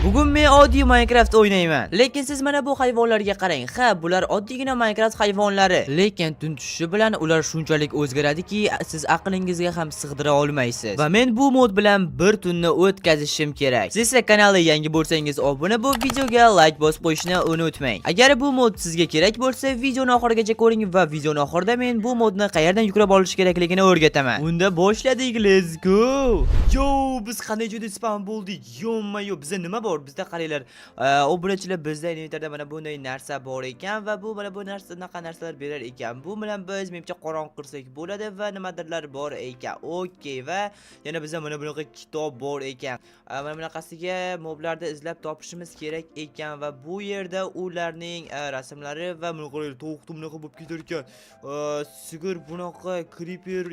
Bugun men oddiy Minecraft o'ynayman. Lekin siz mana bu hayvonlarga qarang. Ha, bular oddiygina Minecraft hayvonlari. Lekin tun tushishi bilan ular shunchalik o'zgaradiki, siz aqlingizga ham sig'dira olmaysiz. Va men bu mod bilan bir tunni o'tkazishim kerak. Siz esa kanalga yangi bo'lsangiz, obuna bo'lib videoga like bosib qo'yishni unutmang. Agar bu mod sizga kerak bo'lsa, videoni oxirigacha ko'ring va videoning oxirida men bu modni qayerdan yuklab olish kerakligini o'rgataman. Unda boshladik. Let's go. Yo, biz qanday joyda spam bo'ldik? Yo, bizda nima bor? Bizda qaranglar, obunachilar bizda inventarda mana bunday narsa bor ekan va bu mana bu narsaga narsalar berar ekan. Bu bilan biz menimcha qo'ron qirsak bo'ladi va nimadirlar bor ekan. Okey, va yana bizda mana bunaqa kitob bor ekan. Mana bunaqasiga moblarni izlab topishimiz kerak ekan va bu yerda ularning rasmlari va mana qaranglar, tovuq bunaqa bo'lib ketar ekan. Sigir bunaqa, creeper,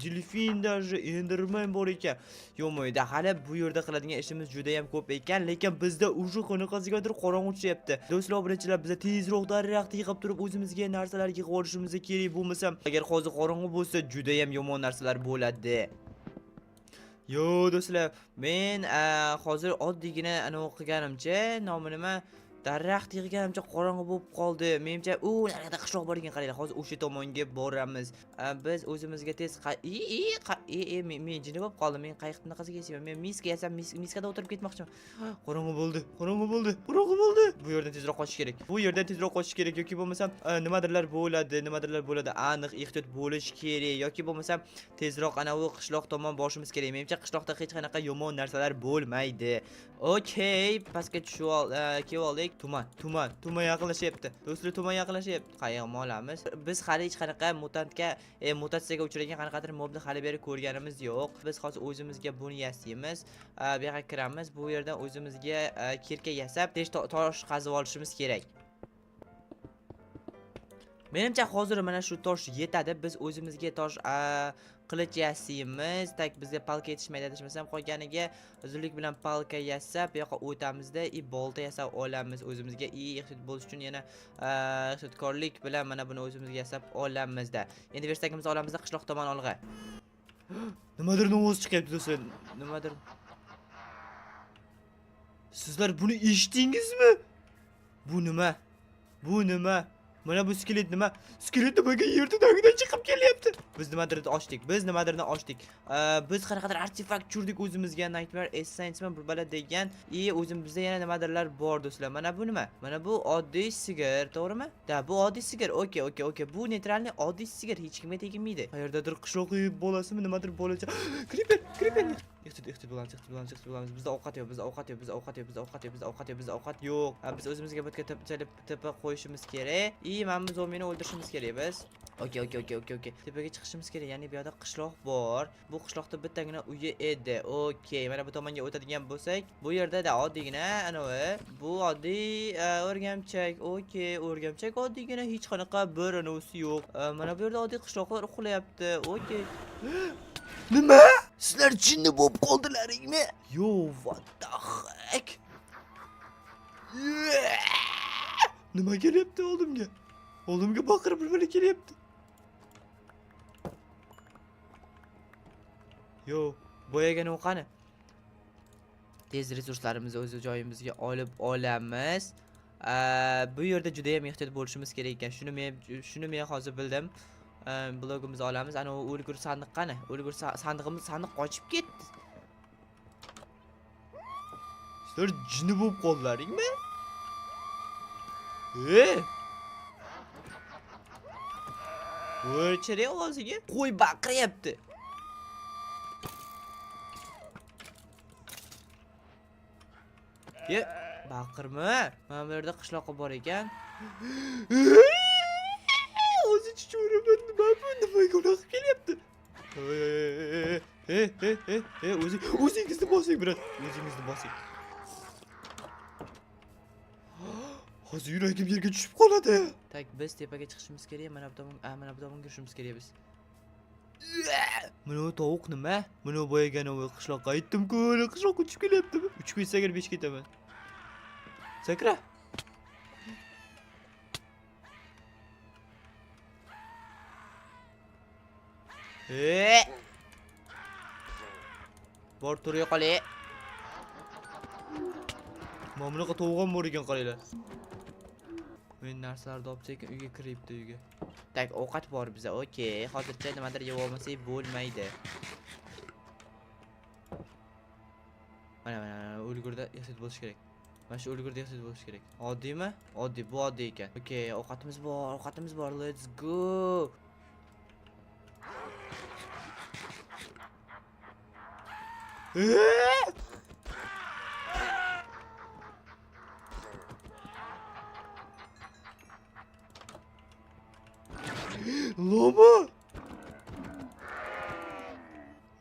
delfin, даже enderman bor ekan. Yo'maydi, hali bu yerda qiladigan ishimiz juda ham ko'p ekan, lekin bizda ujur qanaqasigadir qorong'u tushyapti. Do'stlar, birinchilar biza tezroq daraxt yig'ib turib o'zimizga narsalar yig'ib olishimiz kerak. Bo'lmasam, agar hozir qorong'u bo'lsa, juda ham yomon narsalar bo'ladi. Yo do'stlar, men hozir oddiygina ana o'qiganimcha, nomi nima? Daraxt yig'ganimcha qorong'u bo'lib qoldi. Menimcha, narada qishloq bor ekan, qaranglar. Hozir o'sha tomonga boramiz. Biz o'zimizga tez men jini bo'lib qoldim. Men qayiqni qanaqasiga yasayman? Men miska yasam, miskada o'tirib ketmoqchiman. Qorong'u bo'ldi. Bu yerdan tezroq qochish kerak. Yoki bo'lmasam nimadirlar bo'ladi. Aniq ehtiyot bo'lish kerak. Yoki bo'lmasam tezroq ana u qishloq tomon borishimiz kerak. Menimcha qishloqda hech qanaqa yomon narsalar bo'lmaydi. Okey, pastga kelib oldik. Tuman yaqinlashyapti. Do'stlar, tuman yaqinlashyapti. Qayoqqa olamiz? Biz hali hech qanaqa mutatsiyaga uchragan qanaqadir mobni hali beri ko'rganimiz yo'q. Biz hozir o'zimizga buni yasaymiz. Bu yerga kiramiz. Bu yerdan o'zimizga kirka yasab, tosh qazib olishimiz kerak. Menimcha hozir mana shu tosh yetadi. Biz o'zimizga tosh qilich yasaymiz. Tak bizga palka yetishmaydi adashmasam, qolganiga zudlik bilan palka yasab, bu yoqqa o'tamizda bolta yasab olamiz o'zimizga. Ehtiyot bo'lish uchun yana ehtiyotkorlik bilan mana buni o'zimizga yasab olamizda. Endi versakimizni olamizda qishloq tomon olg'a. Nimadir ovoz chiqyapti do'stlar. Nimadir. Sizlar buni eshitdingizmi? Bu nima? Mana bu skelet nima? Skelet nimaga yer tagidan chiqib kelyapti? Biz nimadirni ochdik. Biz qanaqadir artefakt tushirdik o'zimizga. Nightmare Essence bir bala degan. O'zimizda yana nimadirlar bor do'stlar. Mana bu nima? Mana bu oddiy sigir, to'g'rimi? Da, bu oddiy sigir. Okey. Bu neytralniy oddiy sigir, hech kimga tegmaydi. Qayerdadir qishloq bolasimi, nimadir bolacha. Creeper. Ehtiyot bo'lamiz. Bizda ovqat yo'q. Biz o'zimizga bitta tepa qo'yishimiz kerak. Mana bu zombini o'ldirishimiz kerak biz. Okey. Tepaga chiqishimiz kerak. Ya'ni bu yerda qishloq bor. Bu qishloqda bittagina uyi edi. Okey, mana bu tomonga o'tadigan bo'lsak, bu yerda da oddiygina anavi, bu oddiy o'rgamchak. Okey, o'rgamchak oddiygina, hech qanaqa bir anavisi yo'q. Mana bu yerda oddiy qishloqlar uxlayapti. Okey. Nima? Sizlar jinni bo'lib qoldilaringmi? Yo, what the heck? Nima kelyapti oldimga? Oldimga baqirib bir kelyapti. Yo, boyagan u qani? Tez resurslarimizni o'z joyimizga olib olamiz. Bu yerda juda ham ehtiyot bo'lishimiz kerak ekan. Shuni men hozir bildim. Blogimizni olamiz. Ana u o'lgur sandiq qani? O'lgur sandiq qochib ketdi. Sizlar jinni bo'lib qoldilaringmi? O'chirey ovoziga. Qo'y baqiryapti. Baqirma. Mana bu yerda qishloqqa bor ekan. O'zi chichoraman, nimaga unaqa kelyapti? O'zingizni bosing, brat. O'zingizni bosing. Hozir yuragim yerga tushib qoladi. Tak, biz tepaga chiqishimiz kerak. Mana bu tomonga yurishimiz kerak biz. Mana tovuq nima? Mana boyagan o qishloqqa aytdim-ku, qishloqqa uchib kelyapti. 3 kun sagar 5 ketaman. Sakra. Bor tur yo'qoli. Mana bunaqa tovuq ham bor ekan qaranglar. Men narsalarni olib sekin uyga kiribdi uyga. Tak, ovqat bor bizda. Okey, hozircha nimadir yeb olmasak bo'lmaydi. Mana o'lgurda yasat bo'lish kerak. Mana shu o'lgurda yasat bo'lish kerak. Oddiymi? Oddiy, bu oddiy ekan. Okey, ovqatimiz bor. Let's go. Lama.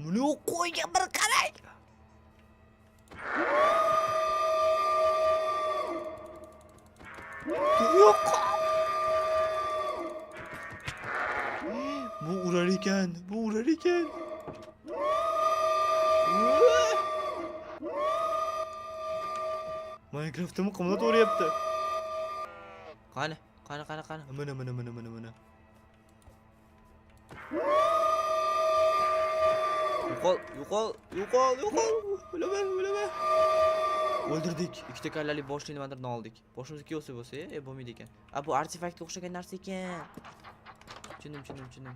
Buni qo'yga bir qarang. Yo'q. Bu urar ekan. Minecraft'ımı qimmat o'rayapti. Qani. Mana. Yo'qol. O'laman. O'ldirdik. Ikkita kallali boshli nimalarni oldik. Boshimizga kelsa bo'lsa, bo'lmaydi ekan. Bu artefaktga o'xshagan narsa ekan. Tushundim.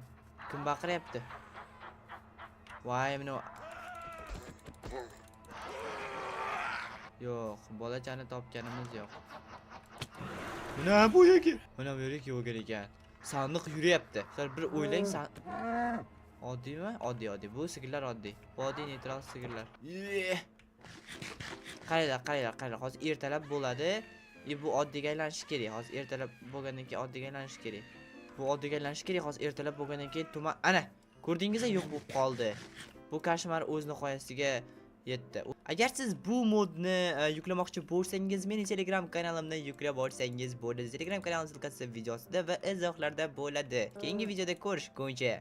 Kim baqiryapti? Voy, mana yo'q, bolachani topganimiz yo'q. Mana bu yerga yo'q ekan. Sandiq yuryapti. Sizlar bir o'ylang, oddiymi? Oddiy. Bu sigirlar oddiy. Bu oddiy neytral sigirlar. Qaranglar. Hozir ertalab bo'ladi. Bu oddiyga aylanishi kerak. Hozir ertalab bo'lgandan keyin oddiyga aylanishi kerak. Bu oddiyga aylanishi kerak. Hozir ertalab bo'lgandan keyin tuman. Ana, ko'rdingizmi? Yo'q bo'lib qoldi. Bu kashmar o'z nihoyasiga yetdi. Agar siz bu modni yuklamoqchi bo'lsangiz, meni Telegram kanalimdan yuklab olsangiz bo'ladi. Telegram kanalim ссылкасы videosida va izohlarda bo'ladi. Keyingi videoda ko'rishguncha